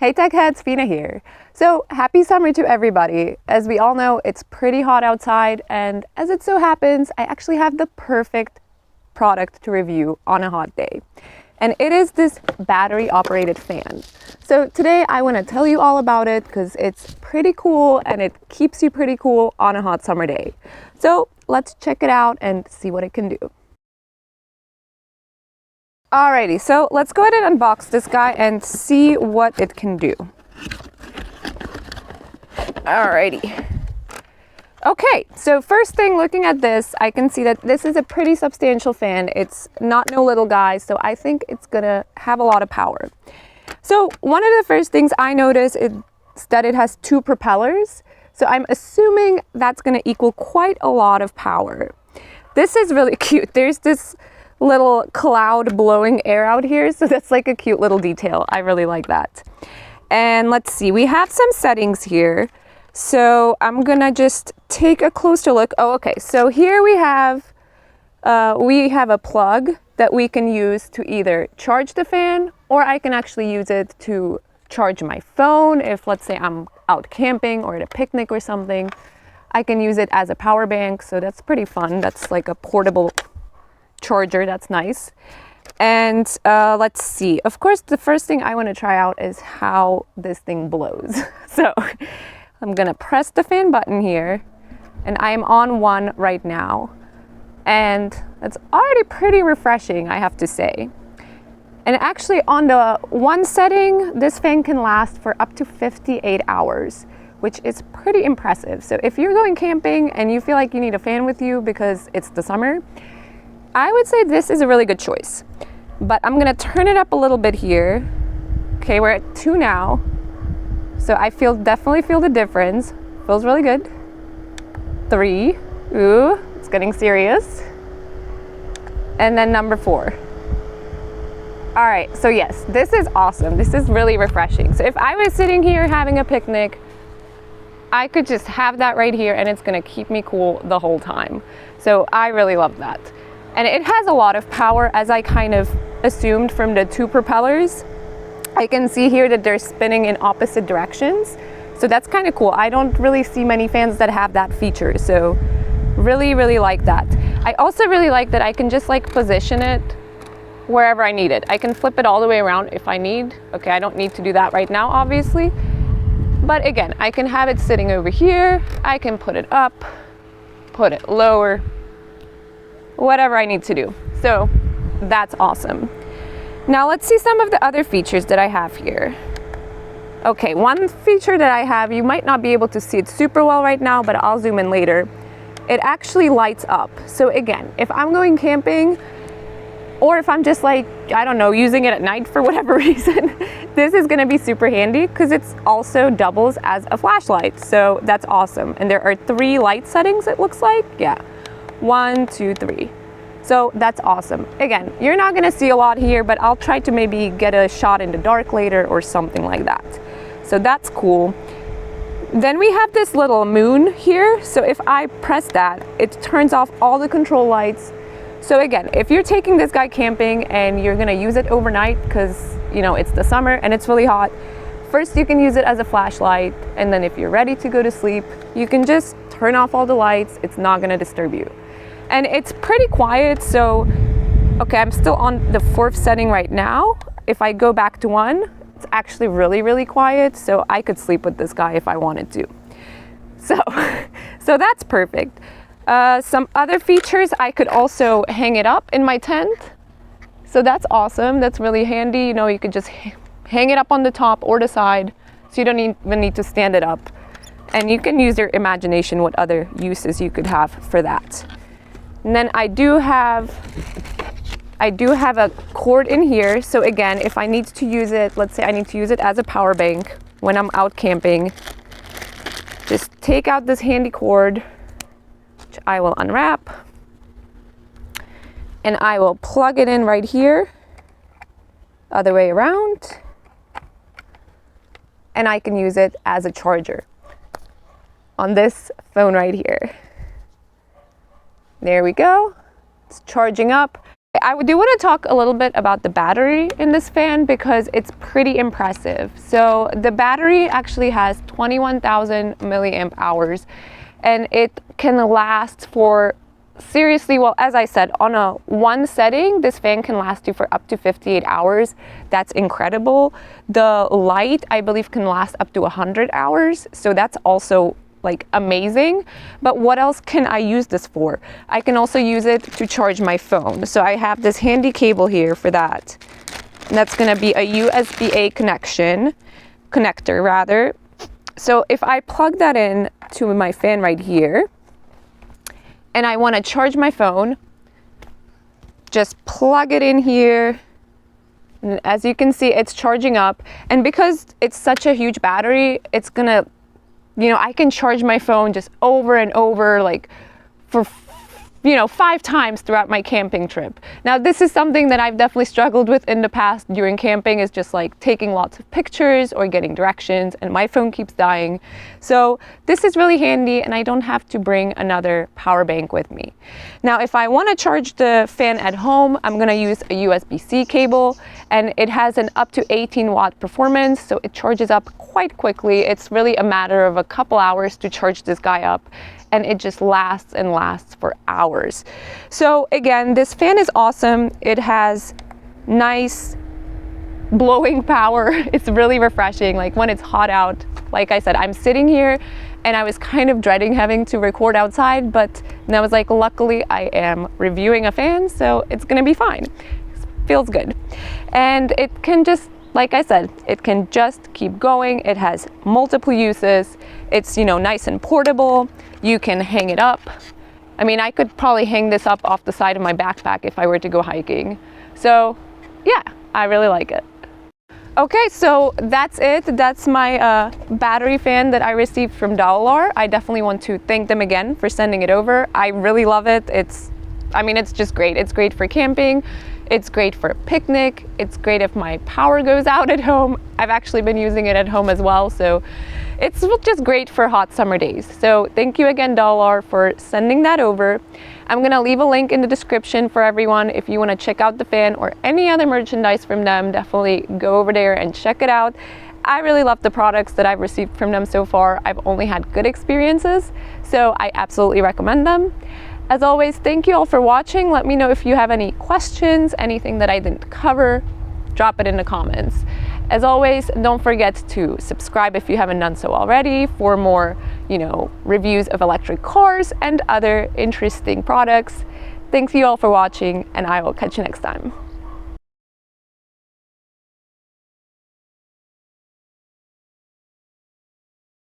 Hey Tech Heads, Fina here. So happy summer to everybody. As we all know, it's pretty hot outside, and as it so happens, I actually have the perfect product to review on a hot day. And it is this battery operated fan. So today I want to tell you all about it because it's pretty cool and it keeps you pretty cool on a hot summer day. So let's check it out and see what it can do. Alrighty, so let's go ahead and unbox this guy and see what it can do. Alrighty. Okay, so first thing, looking at this, I can see that this is a pretty substantial fan. It's not no little guy, so I think it's gonna have a lot of power. So one of the first things I notice is that it has two propellers. So I'm assuming that's gonna equal quite a lot of power. This is really cute. There's this little cloud blowing air out here, so that's like a cute little detail. I really like that. And let's see, we have some settings here, so I'm gonna just take a closer look. Oh, okay, so here we have a plug that we can use to either charge the fan, or I can actually use it to charge my phone. If, let's say, I'm out camping or at a picnic or something, I can use it as a power bank, so that's pretty fun. That's like a portable charger. That's nice. And let's see, of course the first thing I want to try out is how this thing blows. So I'm gonna press the fan button here, and I am on one right now, and it's already pretty refreshing, I have to say. And actually on the one setting, this fan can last for up to 58 hours, which is pretty impressive. So if you're going camping and you feel like you need a fan with you because it's the summer, I would say this is a really good choice. But I'm gonna turn it up a little bit here. Okay, we're at 2 now. So I definitely feel the difference. Feels really good. 3, ooh, it's getting serious. And then number 4. All right, so yes, this is awesome. This is really refreshing. So if I was sitting here having a picnic, I could just have that right here and it's gonna keep me cool the whole time. So I really love that. And it has a lot of power, as I kind of assumed from the two propellers. I can see here that they're spinning in opposite directions. So that's kind of cool. I don't really see many fans that have that feature. So really, really like that. I also really like that I can just like position it wherever I need it. I can flip it all the way around if I need. Okay, I don't need to do that right now, obviously. But again, I can have it sitting over here. I can put it up, put it lower, whatever I need to do. So that's awesome. Now let's see some of the other features that I have here. Okay, one feature that I have, you might not be able to see it super well right now, but I'll zoom in later. It actually lights up. So again, if I'm going camping, or if I'm just like, I don't know, using it at night for whatever reason, this is gonna be super handy because it's also doubles as a flashlight. So that's awesome. And there are 3 light settings, it looks like. Yeah. 1, 2, 3. So that's awesome. Again, you're not gonna see a lot here, but I'll try to maybe get a shot in the dark later or something like that. So that's cool. Then we have this little moon here. So if I press that, it turns off all the control lights. So again, if you're taking this guy camping and you're gonna use it overnight because, you know, it's the summer and it's really hot, first you can use it as a flashlight, and then if you're ready to go to sleep, you can just turn off all the lights. It's not gonna disturb you. And it's pretty quiet, so, okay, I'm still on the 4th setting right now. If I go back to 1, it's actually really, really quiet, so I could sleep with this guy if I wanted to. So that's perfect. Some other features, I could also hang it up in my tent. So that's awesome, that's really handy. You know, you could just hang it up on the top or the side, so you don't even need to stand it up. And you can use your imagination what other uses you could have for that. And then I do have a cord in here. So again, if I need to use it, let's say I need to use it as a power bank when I'm out camping, just take out this handy cord, which I will unwrap, and I will plug it in right here, other way around, and I can use it as a charger on this phone right here. There we go. It's charging up. I do want to talk a little bit about the battery in this fan because it's pretty impressive. So the battery actually has 21,000 milliamp hours, and it can last for seriously, well, as I said, on a one setting, this fan can last you for up to 58 hours. That's incredible. The light, I believe, can last up to 100 hours. So that's also like amazing. But what else can I use this for? I can also use it to charge my phone. So I have this handy cable here for that. And that's gonna be a USB-A connector rather. So if I plug that in to my fan right here, and I want to charge my phone, just plug it in here. And as you can see, it's charging up. And because it's such a huge battery, it's gonna, I can charge my phone just over and over, like for 5 times throughout my camping trip. Now, this is something that I've definitely struggled with in the past during camping, is just like taking lots of pictures or getting directions, and my phone keeps dying. So this is really handy, and I don't have to bring another power bank with me. Now, if I want to charge the fan at home, I'm going to use a USB-C cable, and it has an up to 18-watt performance, so it charges up quite quickly. It's really a matter of a couple hours to charge this guy up, and it just lasts and lasts for hours. So again, this fan is awesome. It has nice blowing power. It's really refreshing. Like when it's hot out, like I said, I'm sitting here and I was kind of dreading having to record outside, but then I was like, luckily I am reviewing a fan, so it's gonna be fine. It feels good. And it can just, like I said, it can just keep going. It has multiple uses. It's, nice and portable. You can hang it up. I mean, I could probably hang this up off the side of my backpack if I were to go hiking. So yeah, I really like it. Okay, so that's it. That's my battery fan that I received from DAOLAR. I definitely want to thank them again for sending it over. I really love it. It's just great. It's great for camping. It's great for a picnic. It's great if my power goes out at home. I've actually been using it at home as well, so it's just great for hot summer days. So thank you again, DAOLAR, for sending that over. I'm gonna leave a link in the description for everyone. If you wanna check out the fan or any other merchandise from them, definitely go over there and check it out. I really love the products that I've received from them so far. I've only had good experiences, so I absolutely recommend them. As always, thank you all for watching. Let me know if you have any questions, anything that I didn't cover, drop it in the comments. As always, don't forget to subscribe if you haven't done so already for more, reviews of electric cars and other interesting products. Thanks you all for watching, and I will catch you next time.